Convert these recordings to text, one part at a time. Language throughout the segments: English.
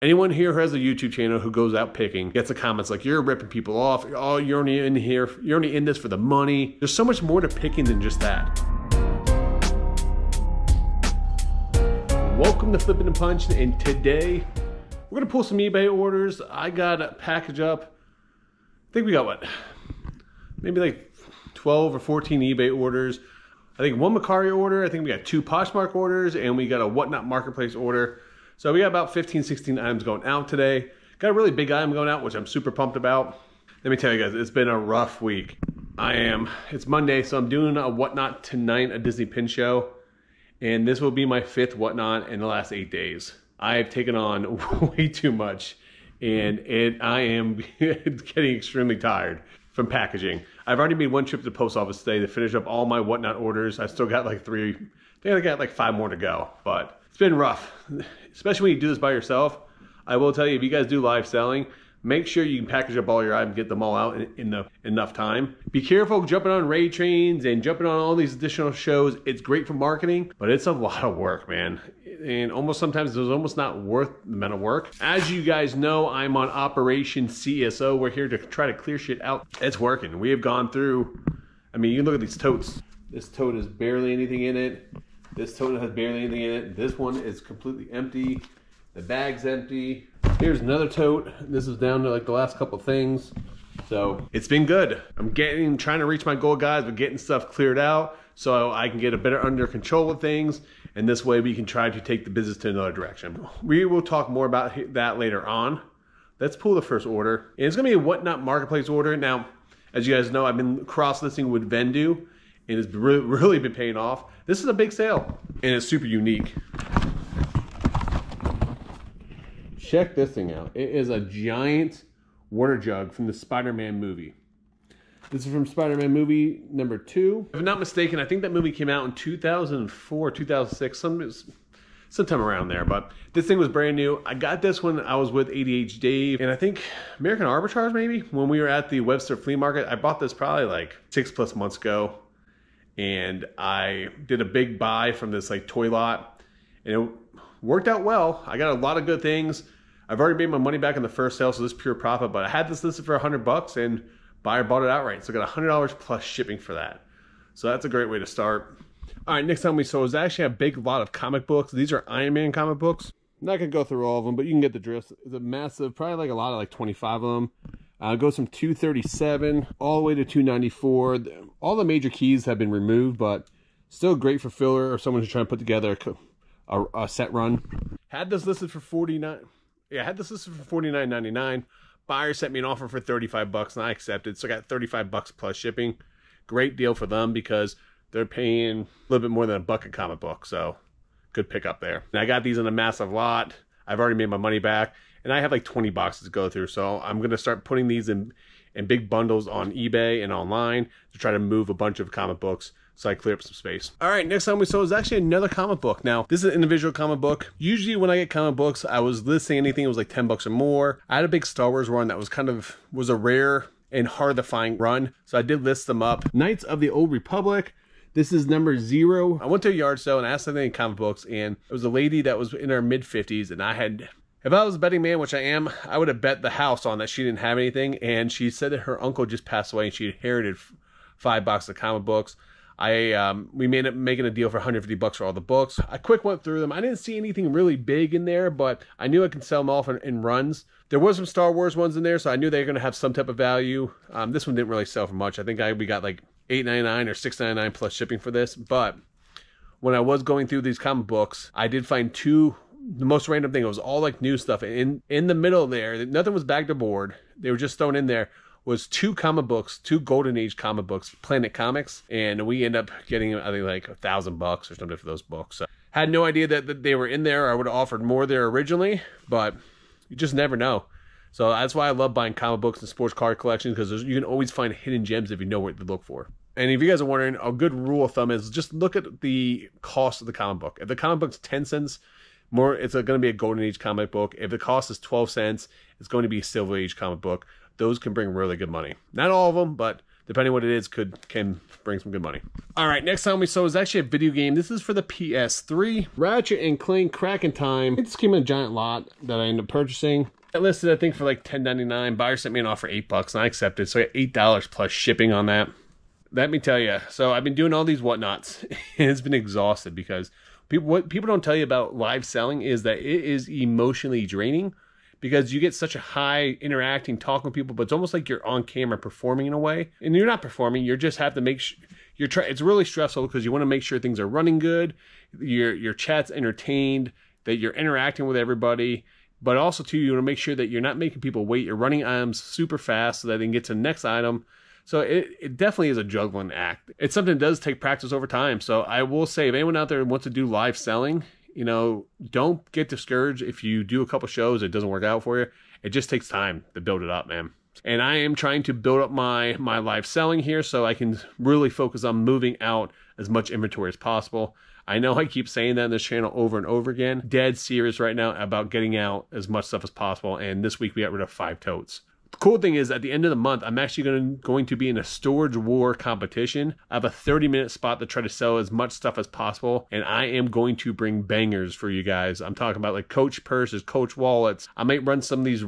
Anyone here who has a YouTube channel who goes out picking gets the comments like, you're ripping people off. Oh, you're only in here. You're only in this for the money. There's so much more to picking than just that. Welcome to Flipping and Punching, and today we're gonna pull some eBay orders. I got a package up. I think we got what? Maybe like 12 or 14 eBay orders. I think one Macari order. I think we got 2 Poshmark orders, and we got a Whatnot Marketplace order. So we got about 15, 16 items going out today. Got a really big item going out, which I'm super pumped about. Let me tell you guys, it's been a rough week. It's Monday, so I'm doing a Whatnot tonight, a Disney pin show. And this will be my 5th Whatnot in the last 8 days. I have taken on way too much, and I am getting extremely tired from packaging. I've already made one trip to the post office today to finish up all my Whatnot orders. I still got like 3, I think I got like 5 more to go, but it's been rough, especially when you do this by yourself. I will tell you, if you guys do live selling, make sure you can package up all your items, get them all out in enough time. Be careful jumping on raid trains and jumping on all these additional shows. It's great for marketing, but it's a lot of work, man. And sometimes it's almost not worth the amount of work. As you guys know, I'm on Operation CSO. We're here to try to clear shit out. It's working. We have gone through, I mean, you can look at these totes. This tote has barely anything in it. This tote has barely anything in it. This one is completely empty. The bag's empty. Here's another tote. This is down to like the last couple things. So it's been good. I'm trying to reach my goal, guys, but getting stuff cleared out so I can get a better under control of things. And this way we can try to take the business to another direction. We will talk more about that later on. Let's pull the first order. And it's gonna be a Whatnot Marketplace order. Now, as you guys know, I've been cross-listing with Vendoo, and it's really been paying off. This is a big sale, and it's super unique. Check this thing out. It is a giant water jug from the Spider-Man movie. This is from Spider-Man movie number 2. If I'm not mistaken, I think that movie came out in 2004, 2006, sometime around there. But this thing was brand new. I got this when I was with ADH Dave, and I think American Arbitrage maybe, when we were at the Webster Flea Market. I bought this probably like 6+ months ago, and I did a big buy from this like toy lot, and it worked out well. I got a lot of good things. I've already made my money back in the first sale, so this is pure profit, but I had this listed for $100 and buyer bought it outright. So I got $100 plus shipping for that. So that's a great way to start. All right, next time we saw is actually a big lot of comic books. These are Iron Man comic books. I'm not gonna go through all of them, but you can get the drift. It's a massive, probably like a lot of like 25 of them. It goes from 237 all the way to 294. All the major keys have been removed, but still great for filler or someone who's trying to put together a set run. Had this listed for $49.99. Buyer sent me an offer for $35 and I accepted. So I got $35 plus shipping. Great deal for them because they're paying a little bit more than $1 a comic book. So good pickup there. And I got these in a massive lot. I've already made my money back and I have like 20 boxes to go through. So I'm going to start putting these in big bundles on eBay and online to try to move a bunch of comic books so I clear up some space. All right, next time we saw is actually another comic book. Now, this is an individual comic book. Usually when I get comic books, I was listing anything that was like $10 or more. I had a big Star Wars run that was a rare and hard to find run. So I did list them up. Knights of the Old Republic. This is number 0. I went to a yard sale and asked something in comic books, and it was a lady that was in her mid-50s, and if I was a betting man, which I am, I would have bet the house on that she didn't have anything. And she said that her uncle just passed away and she inherited 5 boxes of comic books. We made up making a deal for $150 for all the books. I quick went through them. I didn't see anything really big in there, but I knew I could sell them off in runs. There was some Star Wars ones in there, so I knew they were going to have some type of value. This one didn't really sell for much. I think we got like $8.99 or $6.99 plus shipping for this. But when I was going through these comic books, I did find 2. The most random thing, it was all like new stuff. In the middle there, nothing was bagged or board. They were just thrown in there. Was 2 comic books, 2 Golden Age comic books, Planet Comics, and we end up getting, I think, like $1,000 or something for those books. So, had no idea that they were in there. I would have offered more there originally, but you just never know. So that's why I love buying comic books and sports card collections, because you can always find hidden gems if you know what to look for. And if you guys are wondering, a good rule of thumb is just look at the cost of the comic book. If the comic book's 10 cents more, it's going to be a Golden Age comic book. If the cost is 12 cents, it's going to be a Silver Age comic book. Those can bring really good money. Not all of them, but depending what it is, can bring some good money. All right, next time we saw is actually a video game. This is for the PS3. Ratchet and Clank Kraken Time. It just came in a giant lot that I ended up purchasing. It listed, I think, for like $10.99. Buyer sent me an offer for $8, and I accepted. So I got $8 plus shipping on that. Let me tell you. So I've been doing all these whatnots, and it's been exhausted because what people don't tell you about live selling is that it is emotionally draining because you get such a high interacting, talking with people, but it's almost like you're on camera performing in a way. And you're not performing. You just have to make sure it's really stressful because you want to make sure things are running good. Your chat's entertained, that you're interacting with everybody. But also, too, you want to make sure that you're not making people wait. You're running items super fast so that they can get to the next item. So it definitely is a juggling act. It's something that does take practice over time. So I will say, if anyone out there wants to do live selling, don't get discouraged if you do a couple shows, it doesn't work out for you. It just takes time to build it up, man. And I am trying to build up my live selling here so I can really focus on moving out as much inventory as possible. I know I keep saying that in this channel over and over again. Dead serious right now about getting out as much stuff as possible. And this week we got rid of 5 totes. The cool thing is at the end of the month, I'm actually going to be in a storage war competition. I have a 30-minute spot to try to sell as much stuff as possible. And I am going to bring bangers for you guys. I'm talking about like Coach purses, Coach wallets. I might run some of these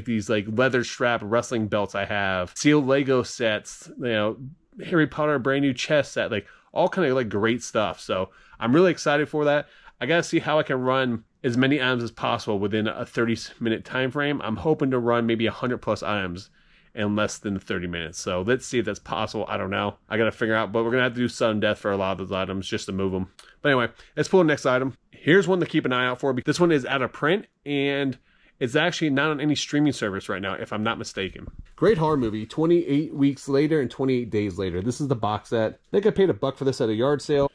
these leather strap wrestling belts I have. Sealed Lego sets, Harry Potter brand new chess set, all kind of great stuff. So I'm really excited for that. I got to see how I can run as many items as possible within a 30-minute time frame. I'm hoping to run maybe 100 plus items in less than 30 minutes. So let's see if that's possible. I don't know. I got to figure out, but we're going to have to do sudden death for a lot of those items just to move them. But anyway, let's pull the next item. Here's one to keep an eye out for. This one is out of print and it's actually not on any streaming service right now, if I'm not mistaken. Great horror movie, 28 weeks later and 28 days later. This is the box set. I think I paid $1 for this at a yard sale.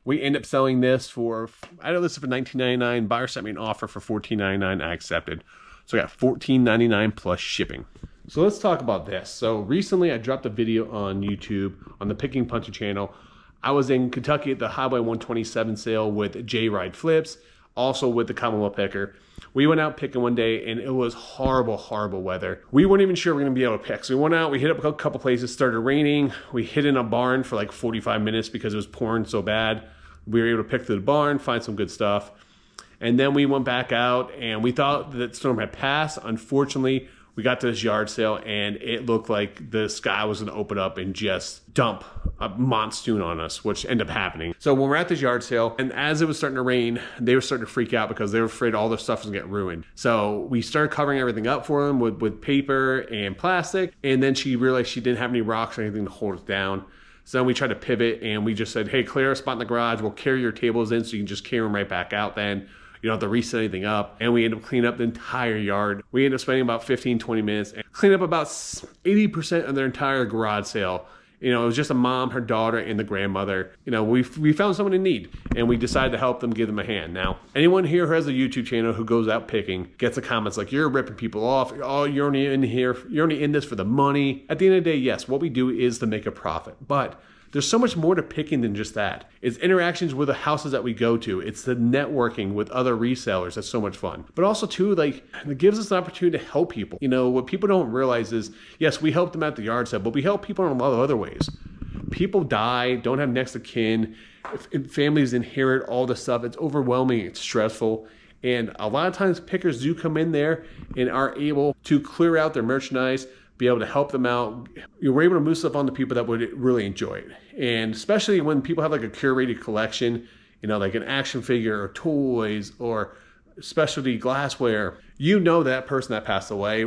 We end up selling this for, I know this is for $19.99. Buyer sent me an offer for $14.99. I accepted. So I got $14.99 plus shipping. So let's talk about this. So recently I dropped a video on YouTube on the Picking Punching channel. I was in Kentucky at the Highway 127 sale with J-Ride Flips, also with the Commonwealth Picker. We went out picking one day and it was horrible, horrible weather. We weren't even sure we were gonna be able to pick. So we went out, we hit up a couple places, started raining. We hid in a barn for like 45 minutes because it was pouring so bad. We were able to pick through the barn, find some good stuff. And then we went back out and we thought that the storm had passed. Unfortunately, we got to this yard sale and it looked like the sky was gonna open up and just dump a monsoon on us, which ended up happening. So when we're at this yard sale, and as it was starting to rain, they were starting to freak out because they were afraid all their stuff was gonna get ruined. So we started covering everything up for them with paper and plastic. And then she realized she didn't have any rocks or anything to hold it down. So then we tried to pivot and we just said, hey, clear a spot in the garage. We'll carry your tables in so you can just carry them right back out then. You don't have to reset anything up. And we ended up cleaning up the entire yard. We ended up spending about 15, 20 minutes and cleaned up about 80% of their entire garage sale. It was just a mom, her daughter, and the grandmother. We found someone in need and we decided to help them, give them a hand. Now, anyone here who has a YouTube channel who goes out picking gets the comments like, you're ripping people off. Oh, you're only in here. You're only in this for the money. At the end of the day, yes, what we do is to make a profit. But there's so much more to picking than just that. It's interactions with the houses that we go to. It's the networking with other resellers. That's so much fun. But also too, it gives us an opportunity to help people. What people don't realize is, yes, we help them at the yard sale, but we help people in a lot of other ways. People die, don't have next of kin. If families inherit all this stuff, it's overwhelming, it's stressful. And a lot of times pickers do come in there and are able to clear out their merchandise, be able to help them out. We're able to move stuff on to people that would really enjoy it. And especially when people have a curated collection, like an action figure or toys or specialty glassware, that person that passed away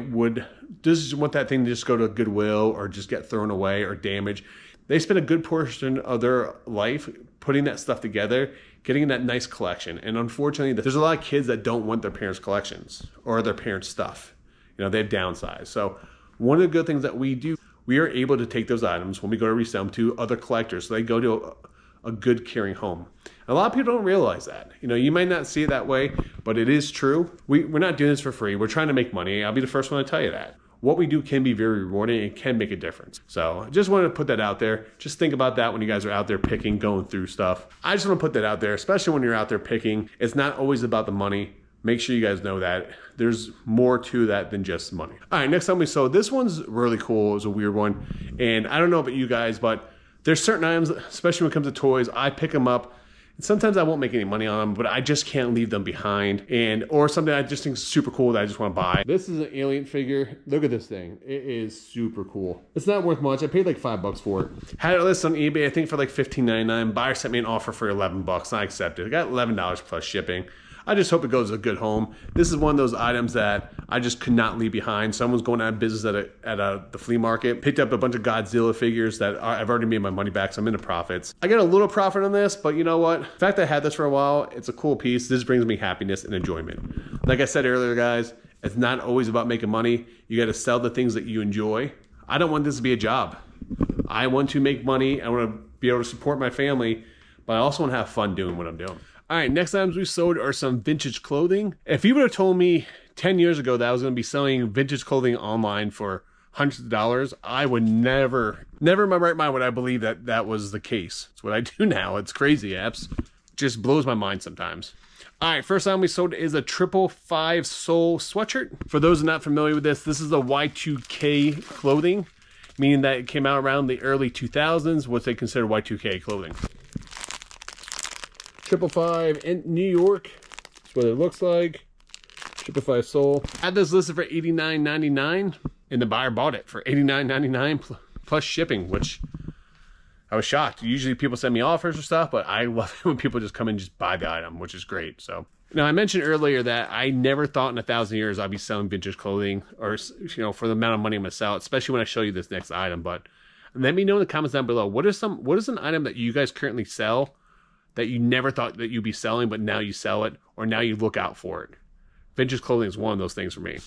doesn't want that thing to just go to Goodwill or just get thrown away or damaged. They spend a good portion of their life putting that stuff together, getting that nice collection. And unfortunately, there's a lot of kids that don't want their parents' collections or their parents' stuff. They have downsized. So one of the good things that we do, we are able to take those items when we go to resell them to other collectors. So they go to a good caring home. And a lot of people don't realize that. You might not see it that way, but it is true. We're not doing this for free. We're trying to make money. I'll be the first one to tell you that. What we do can be very rewarding and can make a difference. So I just wanted to put that out there. Just think about that when you guys are out there picking, going through stuff. I just want to put that out there, especially when you're out there picking. It's not always about the money. Make sure you guys know that there's more to that than just money. All right, next time we sold, this one's really cool. It was a weird one. And I don't know about you guys, but there's certain items, especially when it comes to toys, I pick them up. And sometimes I won't make any money on them, but I just can't leave them behind. Or something I just think is super cool that I just want to buy. This is an alien figure. Look at this thing. It is super cool. It's not worth much. I paid like $5 for it. Had it listed on eBay, I think for like $15.99. Buyer sent me an offer for $11. I accepted. I got $11 plus shipping. I just hope it goes to a good home. This is one of those items that I just could not leave behind. Someone's going out of business at the flea market. Picked up a bunch of Godzilla figures that I've already made my money back, so I'm into profits. I got a little profit on this, but you know what? The fact that I had this for a while, it's a cool piece. This brings me happiness and enjoyment. Like I said earlier, guys, it's not always about making money. You got to sell the things that you enjoy. I don't want this to be a job. I want to make money. I want to be able to support my family, but I also want to have fun doing what I'm doing. All right, next items we sold are some vintage clothing. If you would have told me 10 years ago that I was going to be selling vintage clothing online for hundreds of dollars, I would never in my right mind would I believe that that was the case. It's what I do now. It's crazy, apps. Just blows my mind sometimes. All right, first item we sold is a 555 Soul sweatshirt. For those not familiar with this is the Y2K clothing, meaning that it came out around the early 2000s, what they consider Y2K clothing. 555 in New York. That's what it looks like. 555 Soul. Had this listed for $89.99, and the buyer bought it for $89.99 plus shipping, which I was shocked. Usually people send me offers or stuff, but I love it when people just come and just buy the item, which is great. So now I mentioned earlier that I never thought in 1,000 years I'd be selling vintage clothing, or for the amount of money I'm gonna sell, especially when I show you this next item. But let me know in the comments down below, what is an item that you guys currently sell that you never thought that you'd be selling, but now you sell it, or now you look out for it. Vintage clothing is one of those things for me.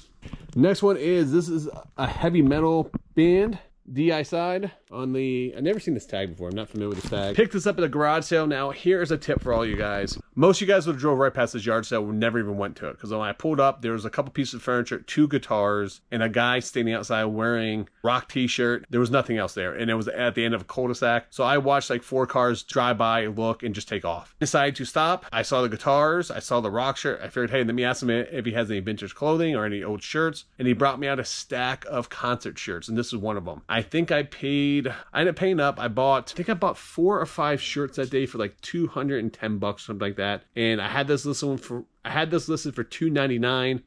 Next one is, this is a heavy metal band. DI side on the, I've never seen this tag before. I'm not familiar with this tag. Picked this up at a garage sale. Now, here's a tip for all you guys. Most of you guys would have drove right past this yard sale, never even went to it. Because when I pulled up, there was a couple pieces of furniture, 2 guitars, and a guy standing outside wearing rock t-shirt. There was nothing else there. And it was at the end of a cul-de-sac. So I watched like 4 cars drive by, look, and just take off. Decided to stop. I saw the guitars. I saw the rock shirt. I figured, hey, let me ask him if he has any vintage clothing or any old shirts. And he brought me out a stack of concert shirts. And this is one of them. I think I ended up paying up. I think I bought 4 or 5 shirts that day for like $210, something like that. And I had this listed for $299.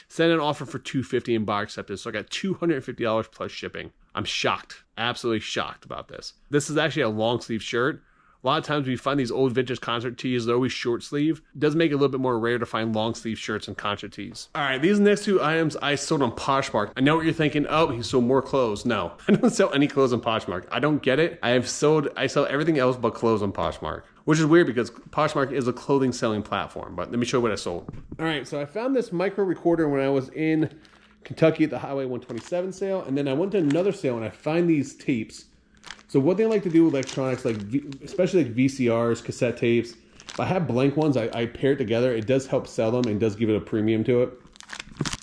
Sent an offer for $250 and buyer accepted. So I got $250 plus shipping. I'm shocked, absolutely shocked about this. This is actually a long sleeve shirt. A lot of times we find these old vintage concert tees, they're always short sleeve. It does make it a little bit more rare to find long sleeve shirts and concert tees. All right, these next 2 items I sold on Poshmark. I know what you're thinking, oh, he sold more clothes. No, I don't sell any clothes on Poshmark. I don't get it. I sell everything else but clothes on Poshmark, which is weird because Poshmark is a clothing selling platform. But let me show you what I sold. All right, so I found this micro recorder when I was in Kentucky at the Highway 127 sale, and then I went to another sale and I find these tapes. So what they like to do with electronics, like especially like VCRs, cassette tapes, if I have blank ones, I pair it together. It does help sell them and does give it a premium to it.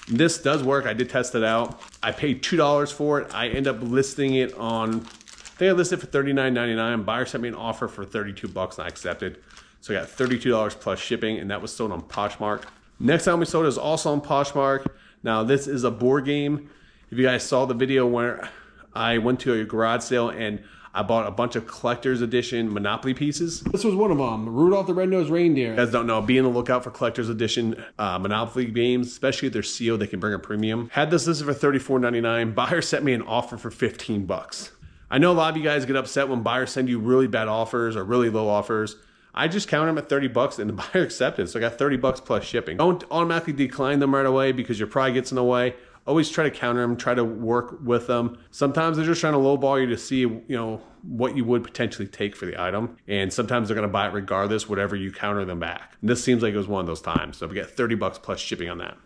This does work. I did test it out. I paid $2 for it. I end up listing it on, I think I listed it for $39.99. Buyer sent me an offer for $32 and I accepted. So I got $32 plus shipping, and that was sold on Poshmark. Next time we sold is also on Poshmark. Now this is a board game. If you guys saw the video where I went to a garage sale and I bought a bunch of collector's edition Monopoly pieces. This was one of them, Rudolph the Red-Nosed Reindeer. You guys don't know, be on the lookout for collector's edition Monopoly games, especially if they're sealed, they can bring a premium. Had this listed for $34.99. Buyer sent me an offer for $15. I know a lot of you guys get upset when buyers send you really bad offers or really low offers. I just count them at $30 and the buyer accepted, so I got $30 plus shipping. Don't automatically decline them right away because your pride gets in the way. Always try to counter them, try to work with them. Sometimes they're just trying to lowball you to see, what you would potentially take for the item. And sometimes they're going to buy it regardless, whatever you counter them back. And this seems like it was one of those times. So we get $30 plus shipping on that.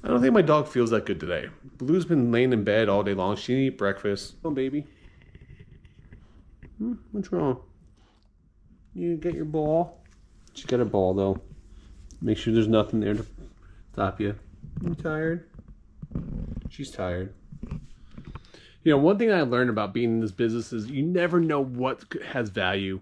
I don't think my dog feels that good today. Blue's been laying in bed all day long. She didn't eat breakfast. Oh, baby. What's wrong? You get your ball? She's got a ball, though. Make sure there's nothing there to stop you. You tired? She's tired. One thing I learned about being in this business is you never know what has value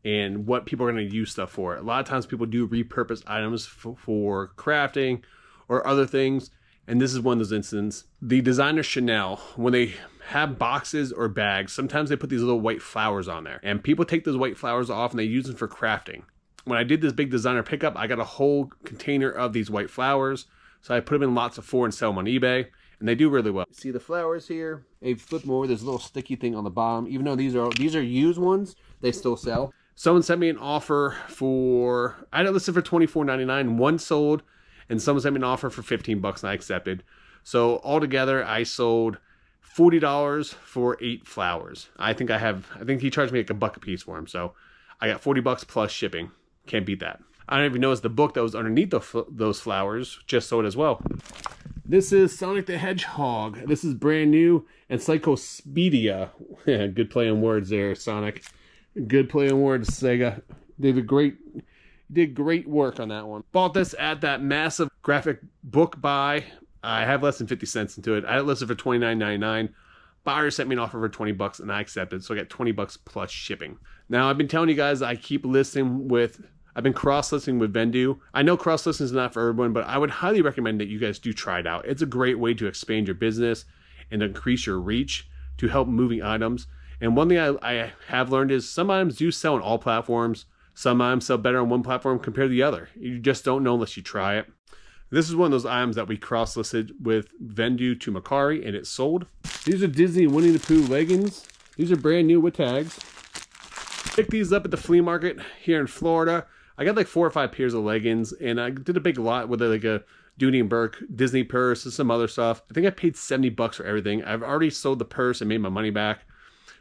and what people are going to use stuff for. A lot of times people do repurpose items for crafting or other things, and this is one of those instances. The designer Chanel, when they have boxes or bags, sometimes they put these little white flowers on there, and people take those white flowers off and they use them for crafting. When I did this big designer pickup, I got a whole container of these white flowers, so I put them in lots of 4 and sell them on eBay, and they do really well. See the flowers here? They flip them over, there's a little sticky thing on the bottom. Even though these are used ones, they still sell. Someone sent me an offer for, I had it listed for $24.99, one sold, and someone sent me an offer for 15 bucks and I accepted. So altogether, I sold $40 for 8 flowers. I think he charged me like $1 a piece for them. So I got 40 bucks plus shipping. Can't beat that. I don't even notice the book that was underneath those flowers just sold as well. This is Sonic the Hedgehog. This is brand new, and Psychospedia. Yeah, good play on words there, Sonic. Good play on words, Sega. Did great work on that one. Bought this at that massive graphic book buy. I have less than 50 cents into it. I had it listed for $29.99. Buyer sent me an offer for 20 bucks and I accepted, so I got 20 bucks plus shipping. Now, I've been telling you guys I've been cross-listing with Vendoo. I know cross-listing is not for everyone, but I would highly recommend that you guys do try it out. It's a great way to expand your business and increase your reach to help moving items. And one thing I have learned is some items do sell on all platforms. Some items sell better on one platform compared to the other. You just don't know unless you try it. This is one of those items that we cross-listed with Vendoo to Mercari, and it sold. These are Disney Winnie the Pooh leggings. These are brand new with tags. Picked these up at the flea market here in Florida. I got like 4 or 5 pairs of leggings, and I did a big lot with like a Dooney and Burke Disney purse and some other stuff. I think I paid 70 bucks for everything. I've already sold the purse and made my money back.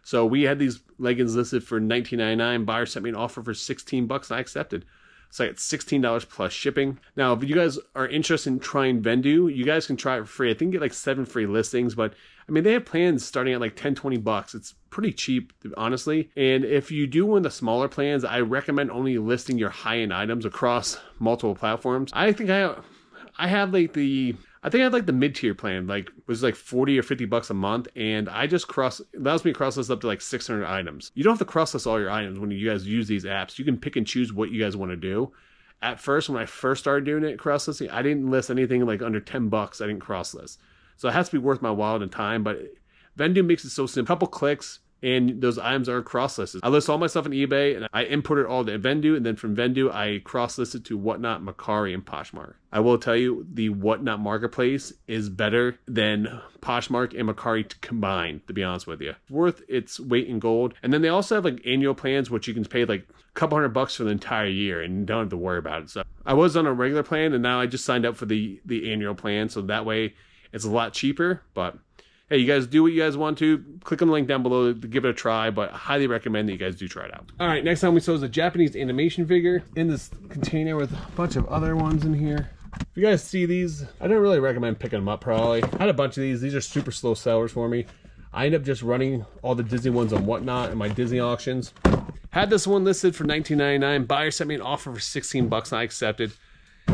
So we had these leggings listed for $19.99. Buyer sent me an offer for 16 bucks and I accepted. So I got $16 plus shipping. Now, if you guys are interested in trying Vendoo, you guys can try it for free. I think you get like 7 free listings, but I mean, they have plans starting at like 10, 20 bucks. It's pretty cheap, honestly. And if you do one of the smaller plans, I recommend only listing your high-end items across multiple platforms. I think I have like the mid-tier plan, like was like 40 or 50 bucks a month, and I just allows me to cross list up to like 600 items. You don't have to cross list all your items when you guys use these apps. You can pick and choose what you guys want to do. At first, when I first started doing it, cross listing, I didn't list anything like under 10 bucks. I didn't cross list. So it has to be worth my while and time, but Vendoo makes it so simple. Couple clicks, and those items are cross-listed. I list all my stuff on eBay, and I import it all to Vendoo, and then from Vendoo, I cross-list it to Whatnot, Mercari, and Poshmark. I will tell you, the Whatnot marketplace is better than Poshmark and Mercari combined, to be honest with you. It's worth its weight in gold. And then they also have like annual plans, which you can pay like a couple $100 for the entire year and don't have to worry about it. So I was on a regular plan, and now I just signed up for the annual plan, so that way it's a lot cheaper, but hey, you guys do what you guys want to. Click on the link down below to give it a try, but I highly recommend that you guys do try it out. All right, next time we saw is a Japanese animation figure in this container with a bunch of other ones in here. If you guys see these, I don't really recommend picking them up probably. I had a bunch of these. These are super slow sellers for me. I end up just running all the Disney ones on Whatnot and my Disney auctions. Had this one listed for $19.99. Buyer sent me an offer for 16 bucks and I accepted.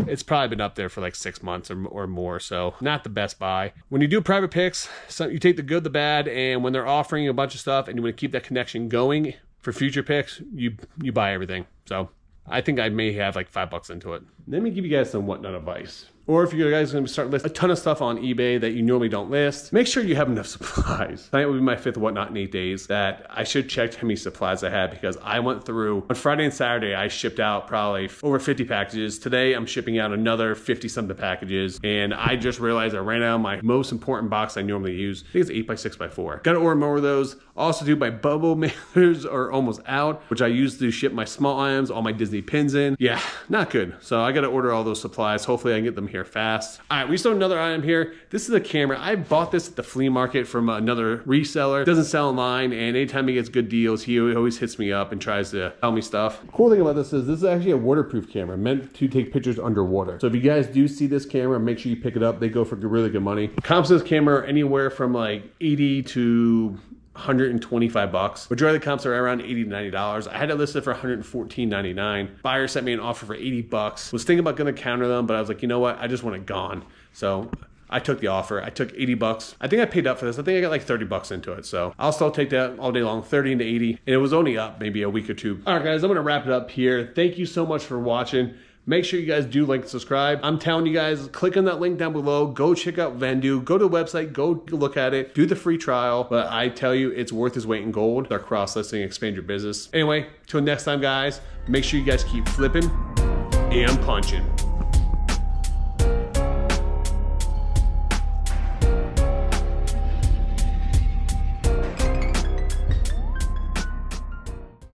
It's probably been up there for like 6 months or more, so not the best buy. When you do private picks, you take the good, the bad, and when they're offering you a bunch of stuff and you want to keep that connection going for future picks, you buy everything. So I think I may have like $5 into it. Let me give you guys some Whatnot advice. Or if you guys are going to start listing a ton of stuff on eBay that you normally don't list, make sure you have enough supplies. Tonight will be my 5th Whatnot in 8 days that I should check how many supplies I had, because I went through, on Friday and Saturday, I shipped out probably over 50 packages. Today, I'm shipping out another 50-something packages, and I just realized I ran out of my most important box I normally use. I think it's 8x6x4. Got to order more of those. Also do my bubble mailers are almost out, which I use to ship my small items, all my Disney pins in. Yeah, not good. So I got to order all those supplies. Hopefully I can get them here fast. All right, we saw another item here. This is a camera. I bought this at the flea market from another reseller. Doesn't sell online, and anytime he gets good deals, he always hits me up and tries to sell me stuff. Cool thing about this is actually a waterproof camera meant to take pictures underwater. So if you guys do see this camera, make sure you pick it up. They go for really good money. Comps of this camera are anywhere from like 80 to 125 bucks. Majority of the comps are around $80 to $90. I had it listed for $114.99. Buyer sent me an offer for 80 bucks. Was thinking about gonna counter them, but I was like, you know what? I just want it gone. So I took the offer. I took 80 bucks. I think I paid up for this. I think I got like 30 bucks into it. So I'll still take that all day long, 30 into 80. And it was only up maybe a week or two. All right, guys, I'm going to wrap it up here. Thank you so much for watching. Make sure you guys do like and subscribe. I'm telling you guys, click on that link down below. Go check out Vendoo. Go to the website. Go look at it. Do the free trial. But I tell you, it's worth its weight in gold. Our cross-listing, expand your business. Anyway, till next time, guys, make sure you guys keep flipping and punching.